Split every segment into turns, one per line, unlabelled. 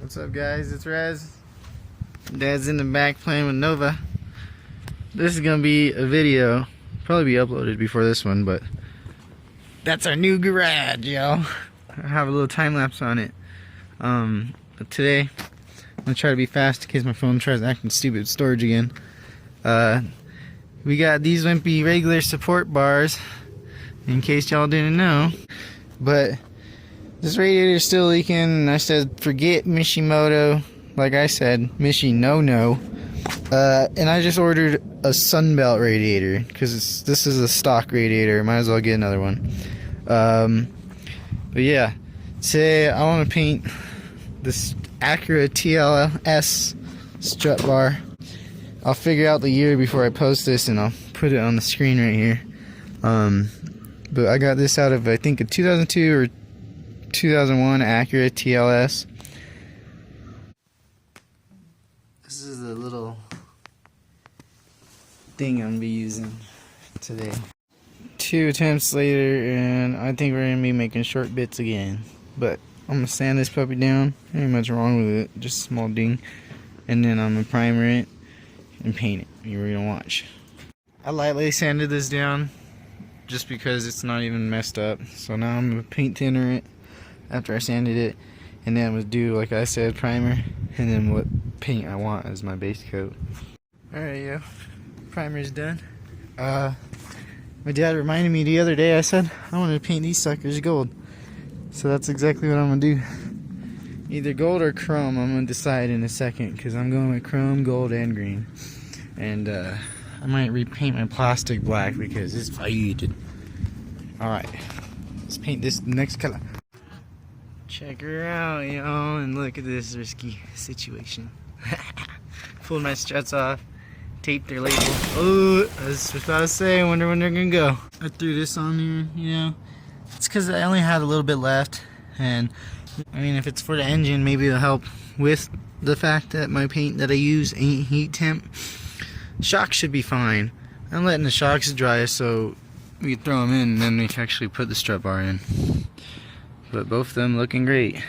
What's up, guys? It's Raz. Dad's in the back playing with Nova. This is gonna be a video, probably be uploaded before this one, but that's our new garage, yo. I have a little time lapse on it. But today I'm gonna try to be fast in case my phone tries acting stupid with storage again. We got these wimpy regular support bars, in case y'all didn't know. But this radiator is still leaking, and I said forget Mishimoto, like I said, Mishi no. And I just ordered a Sunbelt radiator because this is a stock radiator. Might as well get another one. But yeah, today I want to paint this Acura TLS Strut bar. I'll figure out the year before I post this, and I'll put it on the screen right here. But I got this out of, I think, a 2002 or 2001 Acura TLS. This is the little thing I'm gonna be using today. 2 attempts later, and I think we're gonna be making short bits again. But I'm gonna sand this puppy down. Ain't much wrong with it, just a small ding. And then I'm gonna primer it and paint it. You're gonna watch. I lightly sanded this down just because it's not even messed up. So now I'm gonna paint thinner it after I sanded it, and then I'm gonna do, like I said, primer, and then what paint I want as my base coat. Alright, yo, primer's done. My dad reminded me the other day, I said I wanted to paint these suckers gold. So that's exactly what I'm gonna do. Either gold or chrome. I'm gonna decide in a second, because I'm going with chrome, gold, and green. And I might repaint my plastic black because it's faded. Alright, let's paint this next color. Check her out, y'all, and look at this risky situation. Pulled my struts off, taped their label. Oh, I was about to say, I wonder when they're gonna go. I threw this on here, you know. It's because I only had a little bit left, and I mean, if it's for the engine, maybe it'll help with the fact that my paint that I use ain't heat temp. Shocks should be fine. I'm letting the shocks dry so we can throw them in, and then we can actually put the strut bar in. But both of them looking great.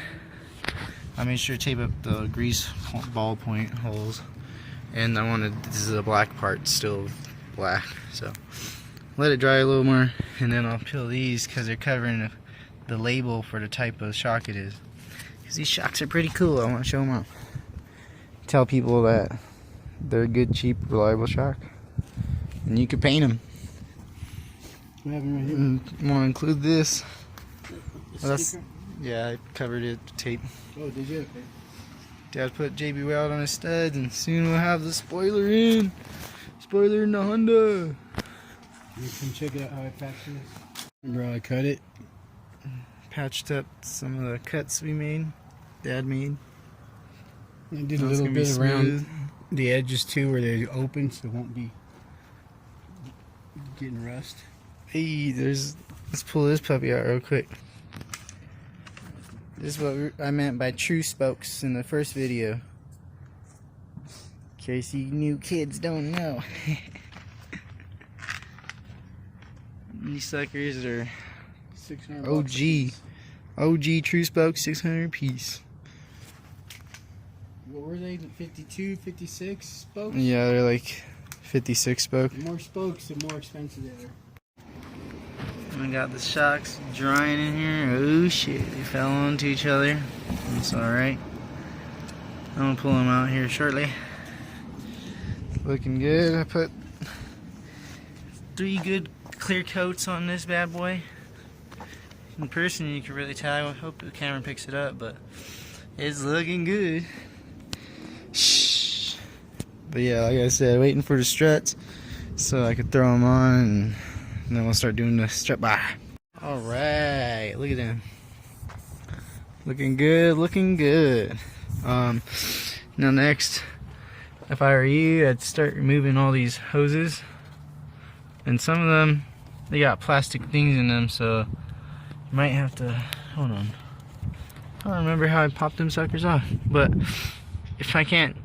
I made sure to tape up the grease ballpoint holes, and I wanted, this is the black part still black, so let it dry a little more, and then I'll peel these because they're covering the label for the type of shock it is. Because these shocks are pretty cool. I want to show them off. Tell people that they're a good, cheap, reliable shock, and you can paint them.
We have them right here.
And I want to include this.
Well,
yeah, I covered it with tape.
Oh, did you? Okay.
Dad put JB Weld on his studs, and soon we'll have the spoiler in. Spoiler in the Honda.
You can check it out how I patched this. Remember how I cut it?
Patched up some of the cuts we made. Dad made.
I did a little bit around the edges too, where they open, so it won't be getting rust.
Hey, let's pull this puppy out real quick. This is what I meant by true spokes in the first video. In case you new kids don't know. These suckers are
600
OG true spokes, 600 piece.
What were they? 52, 56 spokes?
Yeah, they're like 56 spoke.
The more spokes, the more expensive they are.
We got the shocks drying in here. Oh shit, they fell onto each other. That's alright. I'm gonna pull them out here shortly. Looking good. I put 3 good clear coats on this bad boy. In person you can really tell. I hope the camera picks it up, but it's looking good. Shh. But yeah, like I said, waiting for the struts so I could throw them on, and then we'll start doing the strut bar. Alright, look at them. Looking good, looking good. Now next, if I were you, I'd start removing all these hoses. And some of them, they got plastic things in them, so you might have to, hold on. I don't remember how I popped them suckers off, but if I can't,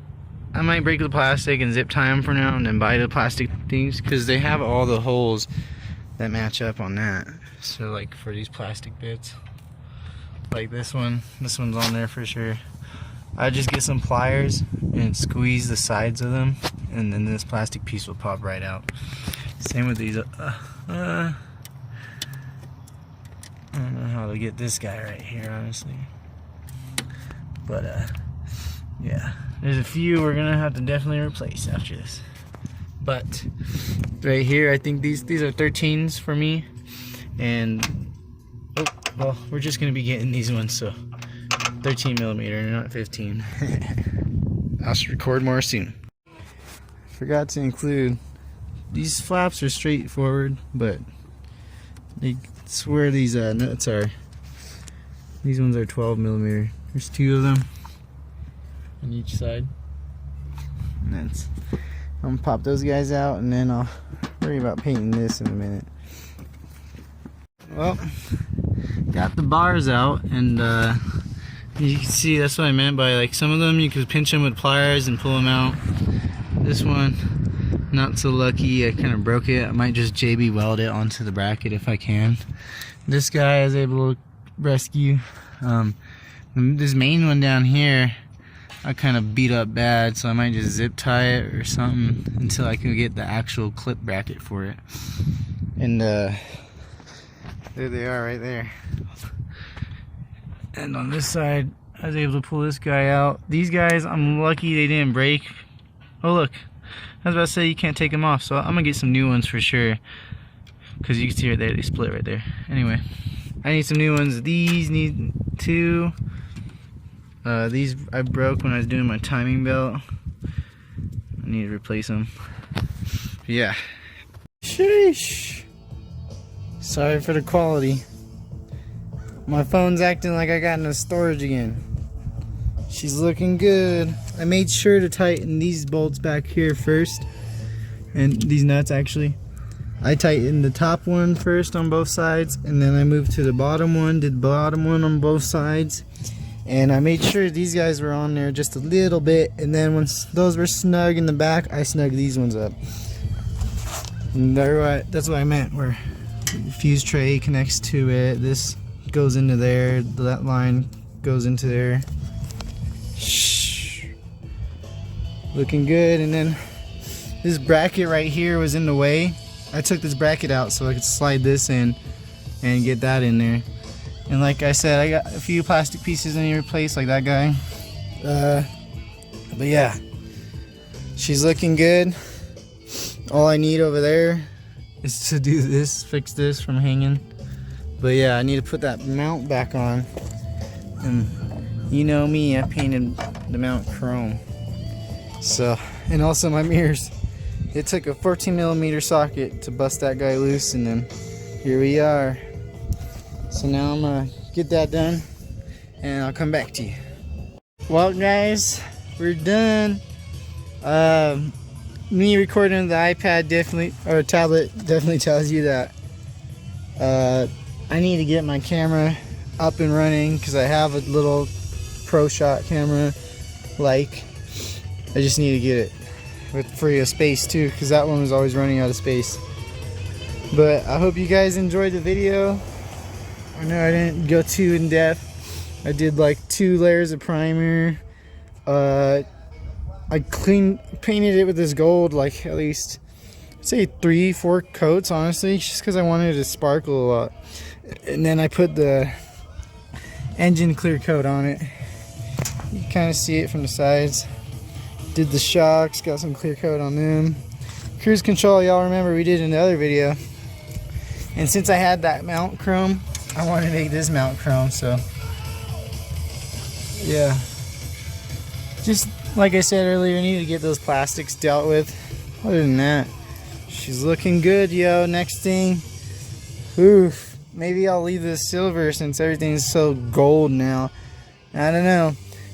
I might break the plastic and zip tie them for now, and then buy the plastic things, because they have all the holes that match up on that. So like for these plastic bits, like this one's on there for sure. I just get some pliers and squeeze the sides of them, and then this plastic piece will pop right out. Same with these. I don't know how to get this guy right here, honestly. But yeah, there's a few we're gonna have to definitely replace after this. But right here, I think these are 13s for me, and oh well, we're just gonna be getting these ones, so 13 millimeter, not 15. I'll record more soon. Forgot to include these flaps are straightforward, but it's where these nuts are. These ones are 12 millimeter. There's 2 of them on each side. And that's, I'm gonna pop those guys out, and then I'll worry about painting this in a minute. Well, got the bars out, and you can see that's what I meant by, like, some of them you could pinch them with pliers and pull them out. This one, not so lucky. I kind of broke it. I might just JB weld it onto the bracket if I can. This guy I was able to rescue. This main one down here, I kind of beat up bad, so I might just zip tie it or something until I can get the actual clip bracket for it. And there they are right there. And on this side, I was able to pull this guy out. These guys, I'm lucky they didn't break. Oh look, I was about to say you can't take them off, so I'm gonna get some new ones for sure. Cause you can see right there, they split right there. Anyway, I need some new ones. These need 2. These I broke when I was doing my timing belt. I need to replace them. Yeah. Sheesh. Sorry for the quality. My phone's acting like I got into storage again. She's looking good. I made sure to tighten these bolts back here first, and these nuts actually. I tightened the top one first on both sides, and then I moved to the bottom one, did the bottom one on both sides, and I made sure these guys were on there just a little bit, and then once those were snug in the back, I snugged these ones up. And that's what I meant, where the fuse tray connects to it, this goes into there, that line goes into there. Shh. Looking good. And then this bracket right here was in the way. I took this bracket out so I could slide this in and get that in there. And like I said, I got a few plastic pieces I need to replace, like that guy. But yeah, she's looking good. All I need over there is to do this, fix this from hanging. But yeah, I need to put that mount back on. And you know me, I painted the mount chrome. So, and also my mirrors. It took a 14 millimeter socket to bust that guy loose, and then here we are. So now I'm gonna get that done, and I'll come back to you. Well guys, we're done. Me recording on the iPad definitely, or tablet definitely tells you that I need to get my camera up and running, because I have a little pro shot camera. Like, I just need to get it with free of space too, because that one was always running out of space. But I hope you guys enjoyed the video. I know I didn't go too in depth. I did like 2 layers of primer. I painted it with this gold, like at least I'd say 3-4 coats, honestly, just because I wanted it to sparkle a lot. And then I put the engine clear coat on it. You can kind of see it from the sides. Did the shocks, got some clear coat on them. Cruise control, y'all remember we did in the other video. And since I had that mount chrome, I wanted to make this mount chrome, so yeah. Just like I said earlier, I need to get those plastics dealt with. Other than that, she's looking good, yo. Next thing, oof, maybe I'll leave this silver since everything's so gold now. I don't know.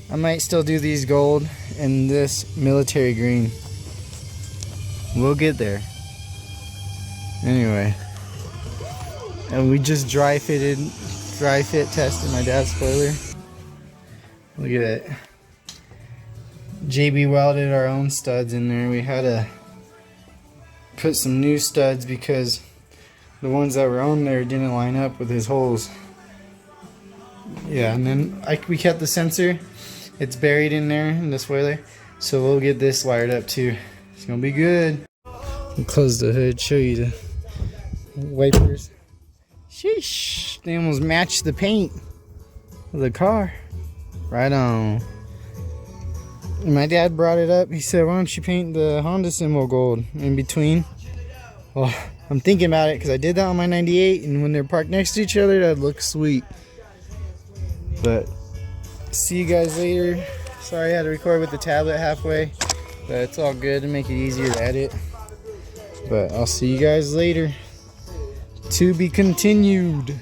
I might still do these gold and this military green. We'll get there. Anyway, and we just dry fit tested my dad's spoiler. Look at that. JB welded our own studs in there. We had to put some new studs because the ones that were on there didn't line up with his holes. Yeah, and then we kept the sensor, It's buried in there in the spoiler. So we'll get this wired up too. It's gonna be good. I'll close the hood, show you the wipers. Sheesh, they almost match the paint of the car. Right on. And my dad brought it up. He said, why don't you paint the Honda symbol gold in between? Well, I'm thinking about it because I did that on my 98, and when they're parked next to each other, that looks sweet. But see you guys later. Sorry I had to record with the tablet halfway, but it's all good to make it easier to edit. But I'll see you guys later. To be continued.